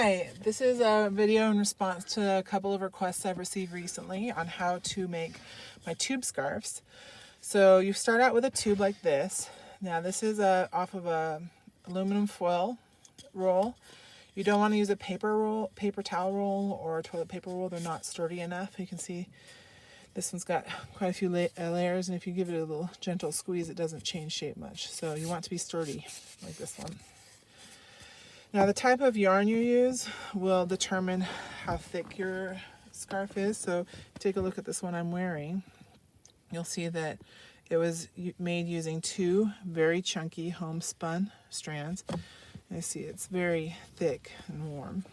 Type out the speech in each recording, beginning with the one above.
Hi, this is a video in response to a couple of requests I've received recently on how to make my tube scarves. So you start out with a tube like this. Now this is off of a aluminum foil roll. You don't want to use a paper towel roll or a toilet paper roll. They're not sturdy enough. You can see this one's got quite a few layers, and if you give it a little gentle squeeze, it doesn't change shape much. So you want it to be sturdy like this one. Now the type of yarn you use will determine how thick your scarf is. So take a look at this one I'm wearing. You'll see that it was made using two very chunky homespun strands. And I see it's very thick and warm.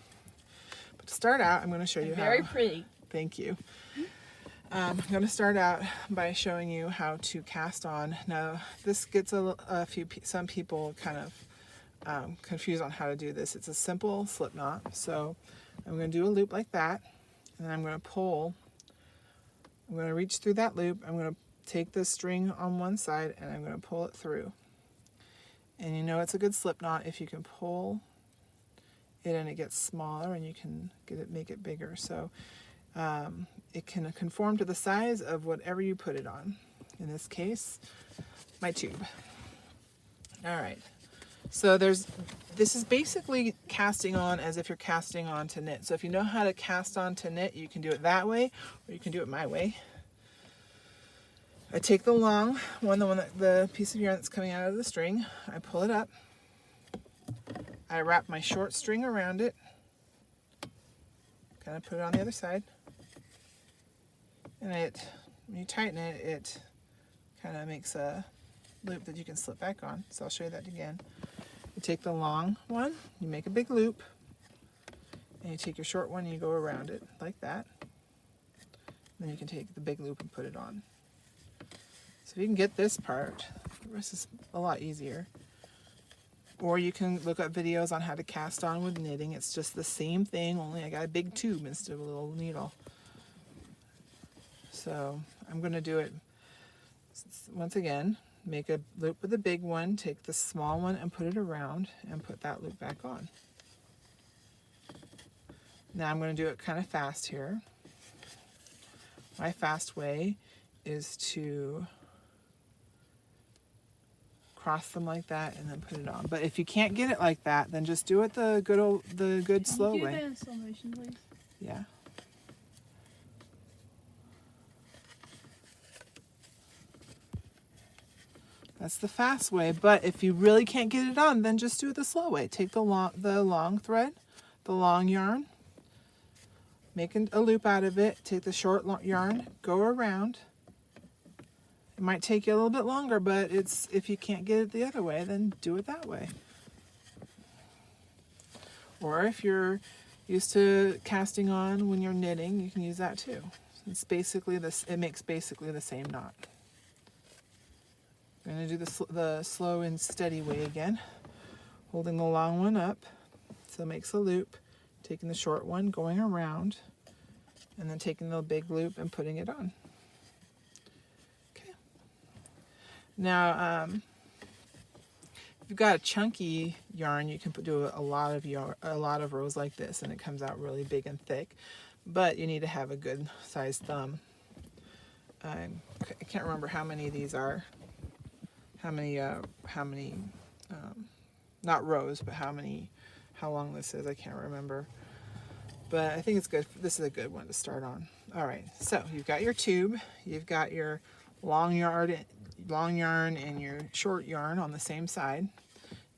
But to start out, I'm going to show you Very pretty. Thank you. I'm going to start out by showing you how to cast on. Now this gets some people kind of confused on how to do this. It's a simple slip knot. So I'm going to do a loop like that, and then I'm going to pull. I'm going to reach through that loop. I'm going to take the string on one side and I'm going to pull it through. And you know it's a good slip knot if you can pull it and it gets smaller, and you can make it bigger. So it can conform to the size of whatever you put it on. In this case, my tube. All right. So this is basically casting on as if you're casting on to knit. So if you know how to cast on to knit, you can do it that way, or you can do it my way. I take the long one, the piece of yarn that's coming out of the string, I pull it up. I wrap my short string around it, kind of put it on the other side, and when you tighten it, it kind of makes a loop that you can slip back on. So I'll show you that again. You take the long one, you make a big loop, and you take your short one and you go around it like that. Then you can take the big loop and put it on. So if you can get this part, the rest is a lot easier. Or you can look up videos on how to cast on with knitting. It's just the same thing, only I got a big tube instead of a little needle. So I'm going to do it once again. Make a loop with the big one, take the small one and put it around, and put that loop back on. Now I'm going to do it kind of fast here. My fast way is to cross them like that and then put it on. But if you can't get it like that, then just do it the good slow way. Can you do that in slow motion, please? Yeah. That's the fast way, but if you really can't get it on, then just do it the slow way. Take the long thread, the long yarn, make a loop out of it, take the short yarn, go around. It might take you a little bit longer, but if you can't get it the other way, then do it that way. Or if you're used to casting on when you're knitting, you can use that too. It's basically it makes basically the same knot. I'm going to do the slow and steady way again, holding the long one up, so it makes a loop, taking the short one, going around, and then taking the big loop and putting it on. Okay. Now, if you've got a chunky yarn, you can do a lot of rows like this, and it comes out really big and thick. But you need to have a good sized thumb. I can't remember how many of these are. How many, not rows, but how long this is, I can't remember. But I think it's good. This is a good one to start on. All right, so you've got your tube, you've got your long yarn and your short yarn on the same side.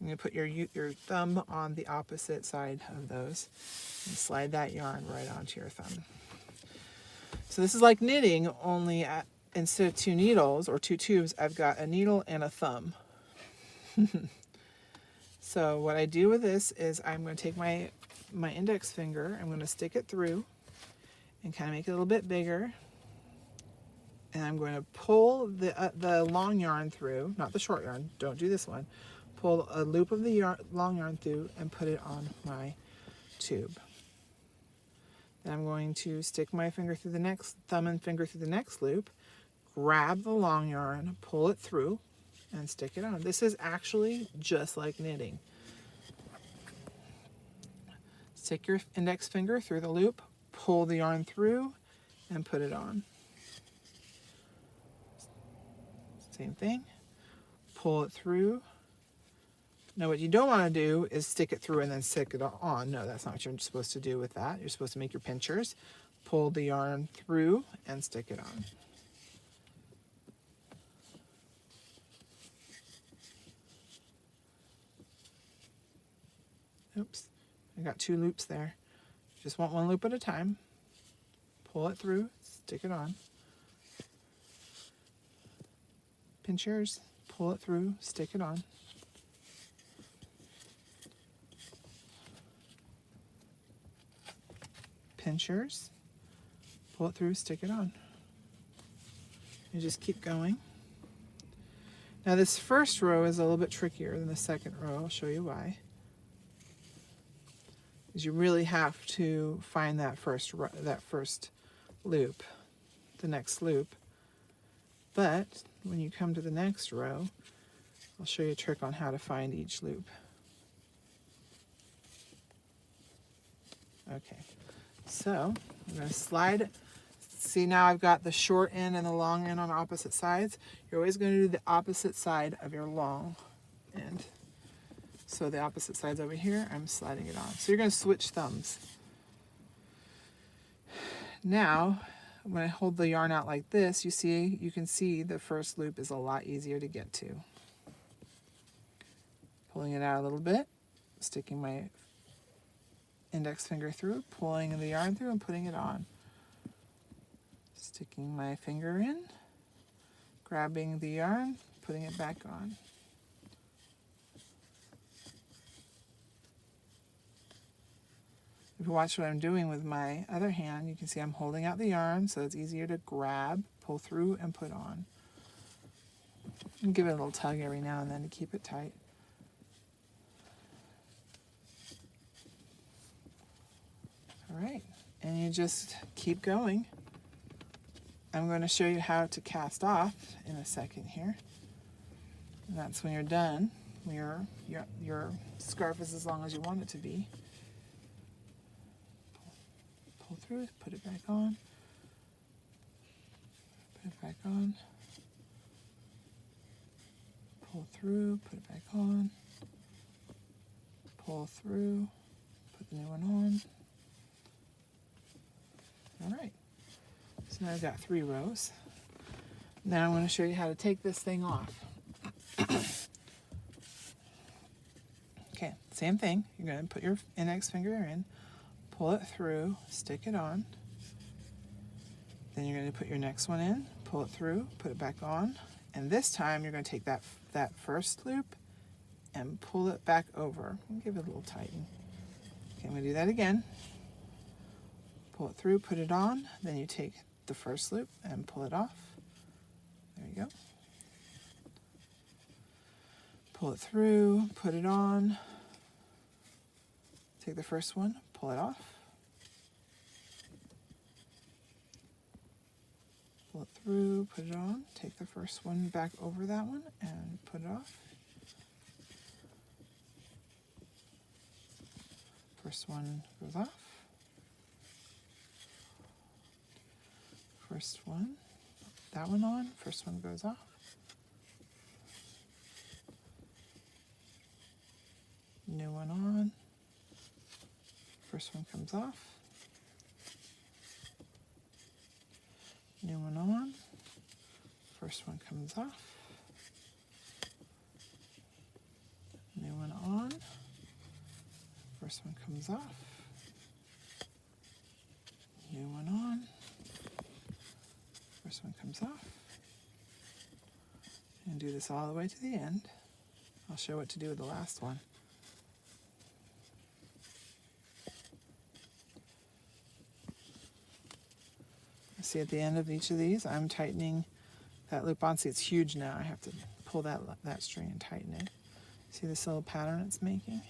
I'm going to put your thumb on the opposite side of those and slide that yarn right onto your thumb. So this is like knitting, only instead of two needles or two tubes, I've got a needle and a thumb. So what I do with this is I'm going to take my index finger, I'm going to stick it through and kind of make it a little bit bigger. And I'm going to pull the long yarn through, not the short yarn, don't do this one. Pull a loop of the long yarn through and put it on my tube. Then I'm going to stick my finger through the next, thumb and finger through the next loop, grab the long yarn, pull it through, and stick it on. This is actually just like knitting. Stick your index finger through the loop, pull the yarn through, and put it on. Same thing. Pull it through. Now what you don't want to do is stick it through and then stick it on. No, that's not what you're supposed to do with that. You're supposed to make your pinchers, pull the yarn through, and stick it on. Oops, I got 2 loops there. Just want 1 loop at a time. Pull it through, stick it on. Pinchers, pull it through, stick it on. Pinchers, pull it through, stick it on. You just keep going. Now this first row is a little bit trickier than the second row. I'll show you why. Because you really have to find that first loop, the next loop. But when you come to the next row, I'll show you a trick on how to find each loop. Okay. So I'm going to slide. See, now I've got the short end and the long end on opposite sides. You're always going to do the opposite side of your long end. So the opposite side's over here, I'm sliding it on. So you're going to switch thumbs. Now, when I hold the yarn out like this, you can see the first loop is a lot easier to get to. Pulling it out a little bit, sticking my index finger through, pulling the yarn through and putting it on. Sticking my finger in, grabbing the yarn, putting it back on. If you watch what I'm doing with my other hand, you can see I'm holding out the yarn so it's easier to grab, pull through, and put on. And give it a little tug every now and then to keep it tight. All right, and you just keep going. I'm going to show you how to cast off in a second here. And that's when you're done. When your scarf is as long as you want it to be. Pull through, put it back on. Put it back on. Pull through, put it back on. Pull through, put the new one on. All right, so now I've got 3 rows. Now I'm going to show you how to take this thing off. Okay, same thing. You're going to put your index finger in, pull it through, stick it on. Then you're going to put your next one in, pull it through, put it back on. And this time you're going to take that first loop and pull it back over. And give it a little tighten. Okay, I'm going to do that again. Pull it through, put it on, then you take the first loop and pull it off. There you go. Pull it through, put it on, take the first one, pull it off. Pull it through, put it on, take the first one back over that one and put it off. First one goes off. First one, that one on, first one goes off. New one on, first one comes off. New one on, first one comes off. New one on, first one comes off. New one on. First one comes off. And do this all the way to the end. I'll show what to do with the last one. See, at the end of each of these, I'm tightening that loop on. See, it's huge now. I have to pull that string and tighten it. See this little pattern it's making?